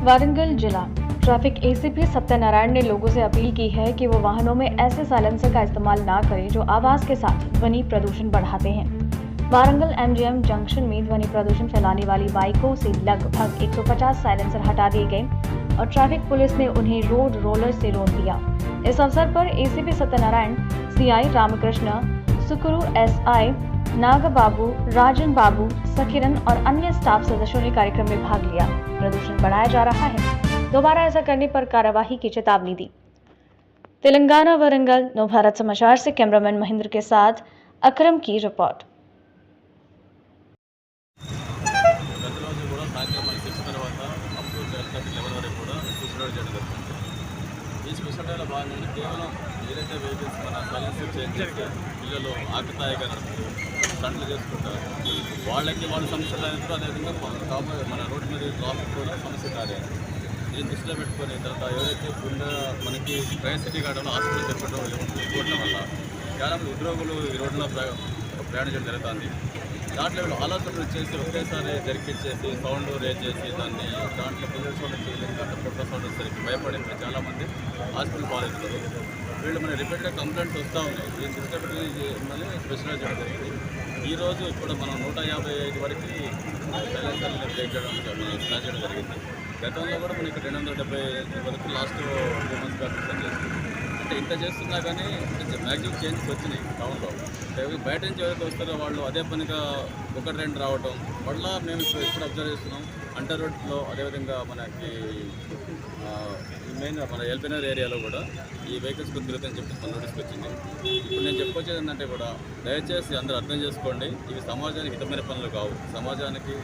वारंगल जिला traffic ACP Satyanarayan ने लोगों से अपील की है कि वो वाहनों में ऐसे साइलेंसर का इस्तेमाल ना करें जो आवाज के साथ ध्वनि प्रदूषण बढ़ाते हैं। वारंगल एमजीएम जंक्शन में ध्वनि प्रदूषण फैलाने वाली बाइकों से लगभग 150 साइलेंसर हटा दिए गए और ट्रैफिक पुलिस ने उन्हें रोड रोलर से रोक दिया। इस अवसर पर ACP Satyanarayana, CI Ramakrishna, Sukuru SI Nagababu, Rajan Babu, सखीरन और अन्य स्टाफ सदस्यों ने कार्यक्रम में भाग लिया। प्रदूषण बढ़ाया जा रहा है, दोबारा ऐसा करने पर कार्यवाही की चेतावनी दी। तेलंगाना वारंगल नवभारत समाचार से कैमरामैन महेंद्र के साथ अकरम की रिपोर्ट। ఈ స్పెషల్ డేలో భాగంగా కేవలం ఏదైతే వెహికల్స్ మన సైలెన్సర్ చేంజ్ చేస్తే పిల్లలు ఆకతాయిగా నడుపుతారు, స్టంట్లు చేసుకుంటారు, వాళ్ళకి వాళ్ళ సమస్యలు అయినప్పుడు అదేవిధంగా కాబోయే మన రోడ్డు మీద ట్రాఫిక్ కూడా సమస్య కాదు. దీన్ని దృష్టిలో పెట్టుకొని తర్వాత ఎవరైతే గుండె మనకి ట్రైన్ సిటీ కావడంలో హాస్పిటల్ చెప్పడం వల్ల చాలామంది ఉద్యోగులు ఈ రోడ్లో ప్రయాణించడం జరుగుతుంది. దాంట్లో ఆలోచనలు చేసి ఒకేసారి జరిపించేసి సౌండ్ రేజ్ చేసి దాంట్లో పిల్లల సౌండ్ చేయలేదు, దాంట్లో పొట్ట సౌండ్ వచ్చేసరికి భయపడి చాలామంది హాస్పిటల్ పాలవుతుంది. వీళ్ళు మన రిపీట్గా కంప్లైంట్స్ వస్తూ ఉన్నాయి. దీన్ని దృష్టి పెట్టి మళ్ళీ స్పెషల్గా చేయడం జరిగింది. ఈరోజు ఇప్పుడు మనం 155 వరకు సైలెన్సర్ని బ్రేక్ చేయడం స్టార్ట్ చేయడం జరిగింది. గతంలో కూడా మనకి 275 వరకు లాస్ట్ 2 months బ్యాక్ చేస్తుంది. అంటే ఇంత చేస్తున్నా కానీ మ్యాక్సిమం చేంజెస్ వచ్చినాయి టౌన్లో. బయట నుంచి ఎవరైతే వస్తారో వాళ్ళు అదే పనిగా 1-2 రావడం వల్ల మేము ఇప్పుడు అబ్జర్వ్ చేస్తున్నాం. అంటర్ రోడ్లో అదేవిధంగా మనకి మెయిన్ మన ఎల్బీనగర్ ఏరియాలో కూడా ఈ వెహికల్స్ తిరుగుతాయని చెప్పి మన నోటీస్కి వచ్చింది. ఇప్పుడు నేను చెప్పొచ్చేది ఏంటంటే కూడా దయచేసి అందరూ అర్థం చేసుకోండి, ఇవి సమాజానికి హితమైన పనులు కావు. సమాజానికి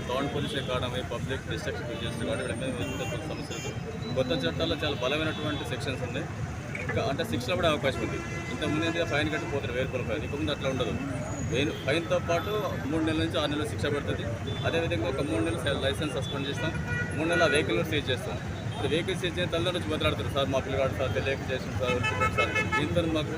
సౌండ్ పొల్యూషన్ కావడమే, పబ్లిక్ డిస్ట్రక్షన్ చేస్తుంది కాబట్టి వీటి మీద సమస్యలు. కొత్త చట్టాల్లో చాలా బలమైనటువంటి సెక్షన్స్ ఉన్నాయి. అంటే 6లో కూడా అవకాశం ఉంది. ఇంతకుముందు అయితే ఫైన్ కట్టిపోతారు 1000 రూపాయల ఫైన్. ఇంతకుముందు అట్లా ఉండదు. ఫైన్తో పాటు 3 నెలల నుంచి 6 నెలల శిక్ష పడుతుంది. అదేవిధంగా ఒక 3 నెలలు లైసెన్స్ సస్పెండ్ చేస్తాం, 3 నెలల వెహికల్ సీజ్ చేస్తాం. ఇప్పుడు వెహికల్ సీజ్ చేసిన తల్లిదండ్రులు వచ్చి బదిలాడుతారు, సార్ మా పిల్లగాడు సార్ తెలియక చేసిన సార్ దీంతో మాకు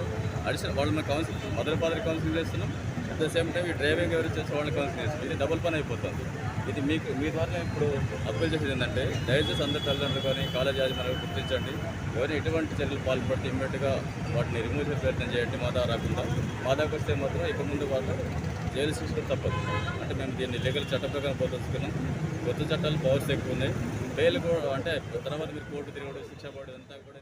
అడిషనల్ వాళ్ళు మేము కౌన్సిలింగ్ మదర్ కౌన్సిలింగ్ చేస్తున్నాం. అట్ ద సేమ్ టైం ఈ డ్రైవింగ్ ఎవరు చేస్తే వాళ్ళని కౌన్సిలింగ్ చేస్తున్నాం. ఇది డబుల్ పని అయిపోతుంది. ఇది మీకు మీ ద్వారా ఇప్పుడు అప్పీల్ చేసేది ఏంటంటే దయచేసి అందరు తల్లిదండ్రులు కానీ కాలేజ్ యాజమాన్యాలు గుర్తించండి. ఎవరైనా ఎటువంటి చర్యలు పాల్పడితే ఇమ్మీడియట్గా వాటిని రిమూవ్ చేసే ప్రయత్నం చేయండి. మా దగ్గర రాకుండా మా దగ్గర వస్తే మాత్రం ఇక ముందు వాళ్ళు జైలు శిక్ష తప్పదు. అంటే మేము దీన్ని లీగల్ చట్ట ప్రకారం పోతున్నాం. కొత్త చట్టాలు పవర్స్ ఎక్కువ ఉన్నాయి. బెయిల్ కూడా అంటే తర్వాత మీరు కోర్టు తిరగడం, శిక్ష పడడం అంతా కూడా